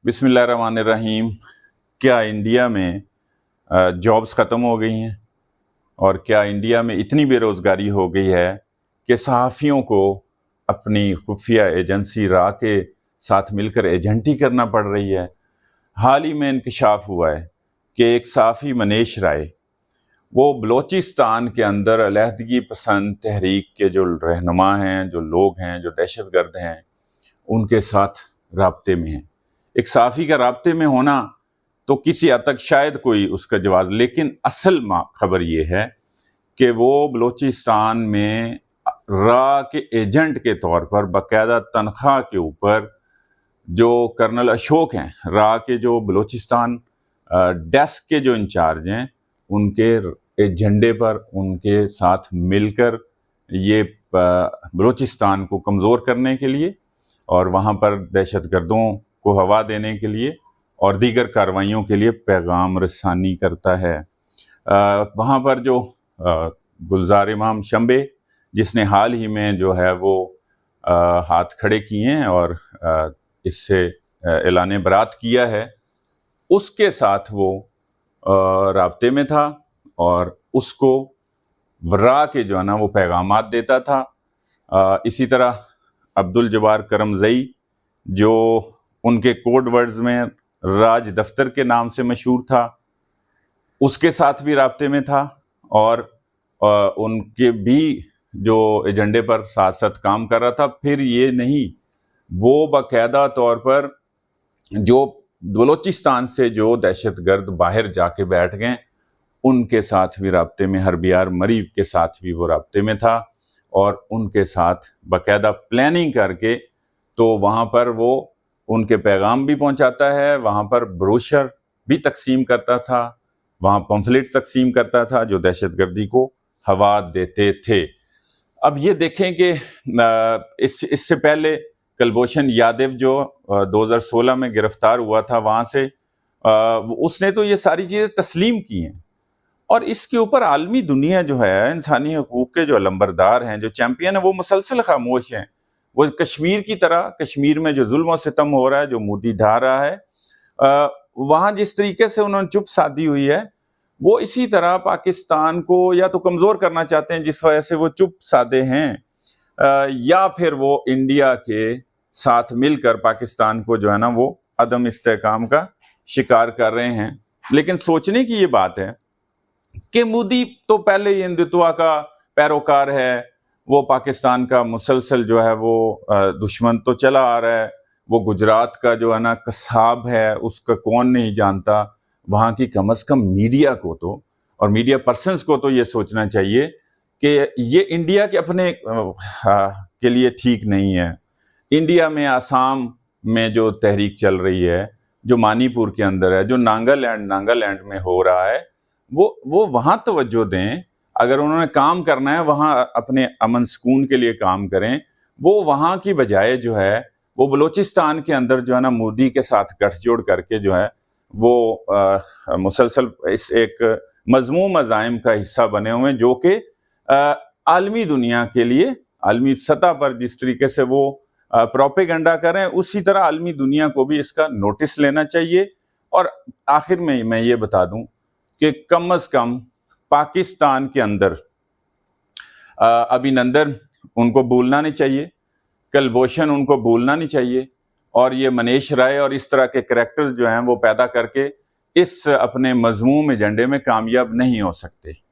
बिस्मिल्लाहिर्रहमानिर्रहीम। क्या इंडिया में जॉब्स ख़त्म हो गई हैं? और क्या इंडिया में इतनी बेरोज़गारी हो गई है कि सहाफ़ियों को अपनी खुफिया एजेंसी रा के साथ मिलकर एजेंटी करना पड़ रही है? हाल ही में इंकशाफ हुआ है कि एक सहाफ़ी मनीष राय, वो बलोचिस्तान के अंदर अलहदगी पसंद तहरीक के जो रहनुमा हैं, जो लोग हैं, जो दहशतगर्द हैं, उनके साथ राब्ते में हैं। एक सहाफ़ी का राब्ते में होना तो किसी हद तक शायद कोई उसका जवाब, लेकिन असल खबर ये है कि वो बलोचिस्तान में रा के एजेंट के तौर पर बाकायदा तनख्वाह के ऊपर जो कर्नल अशोक हैं, रा के जो बलोचिस्तान डेस्क के जो इंचार्ज हैं, उनके एजेंडे पर उनके साथ मिलकर ये बलोचिस्तान को कमज़ोर करने के लिए और वहाँ पर दहशतगर्दों को हवा देने के लिए और दीगर कार्रवाइयों के लिए पैगाम रसानी करता है। वहाँ पर जो गुलजार इमाम शंबे, जिसने हाल ही में जो है वो हाथ खड़े किए हैं और इससे ऐलान बरात किया है, उसके साथ वो राब्ते में था और उसको वरा के जो है ना वो पैगामात देता था। इसी तरह अब्दुल जब्बार करमज़ई, जो उनके कोड वर्ड्स में राज दफ्तर के नाम से मशहूर था, उसके साथ भी राब्ते में था और उनके भी जो एजेंडे पर साथ साथ काम कर रहा था। फिर ये नहीं, वो बाकायदा तौर पर जो बलोचिस्तान से जो दहशतगर्द बाहर जाके बैठ गए, उनके साथ भी राब्ते में, हरबियार मरीब के साथ भी वो राब्ते में था और उनके साथ बाकायदा प्लानिंग करके तो वहाँ पर वो उनके पैगाम भी पहुँचाता है, वहाँ पर ब्रोशर भी तकसीम करता था, वहाँ पम्फलेट्स तकसीम करता था जो दहशतगर्दी को हवा देते थे। अब ये देखें कि इससे पहले कुलभूषण यादव जो 2016 में गिरफ्तार हुआ था, वहाँ से उसने तो ये सारी चीज़ें तस्लीम की हैं और इसके ऊपर आलमी दुनिया जो है, इंसानी हकूक़ के जो अलंबरदार हैं, जो चैंपियन हैं, वो मुसलसल खामोश हैं। वो कश्मीर की तरह, कश्मीर में जो जुल्म और सितम हो रहा है, जो मोदी ढा रहा है, वहाँ जिस तरीके से उन्होंने चुप साधी हुई है, वो इसी तरह पाकिस्तान को या तो कमज़ोर करना चाहते हैं जिस वजह से वो चुप साधे हैं, या फिर वो इंडिया के साथ मिलकर पाकिस्तान को जो है ना वो अदम इस्तेहकाम का शिकार कर रहे हैं। लेकिन सोचने की ये बात है कि मोदी तो पहले ही हिंदुत्व का पैरोकार है, वो पाकिस्तान का मुसलसल जो है वो दुश्मन तो चला आ रहा है। वो गुजरात का जो है ना कसाब है, उसका कौन नहीं जानता। वहाँ की कम से कम मीडिया को तो और मीडिया पर्सन्स को तो ये सोचना चाहिए कि ये इंडिया के अपने के लिए ठीक नहीं है। इंडिया में आसाम में जो तहरीक चल रही है, जो मणिपुर के अंदर है, जो नागालैंड में हो रहा है, वो वहाँ तवज्जो दें। अगर उन्होंने काम करना है, वहाँ अपने अमन सुकून के लिए काम करें। वो वहाँ की बजाय जो है वो बलोचिस्तान के अंदर जो है ना मोदी के साथ गठजोड़ करके जो है वो मुसलसल इस एक मजमूम अज़ाइम का हिस्सा बने हुए हैं, जो कि आलमी दुनिया के लिए, आलमी सतह पर जिस तरीके से वो प्रोपेगेंडा करें, उसी तरह आलमी दुनिया को भी इसका नोटिस लेना चाहिए। और आखिर में मैं ये बता दूं कि कम से कम पाकिस्तान के अंदर अभिनंदन उनको भूलना नहीं चाहिए, कुलभूषण उनको भूलना नहीं चाहिए, और ये मनीष राय और इस तरह के कैरेक्टर्स जो हैं वो पैदा करके इस अपने मजमूम एजेंडे में कामयाब नहीं हो सकते।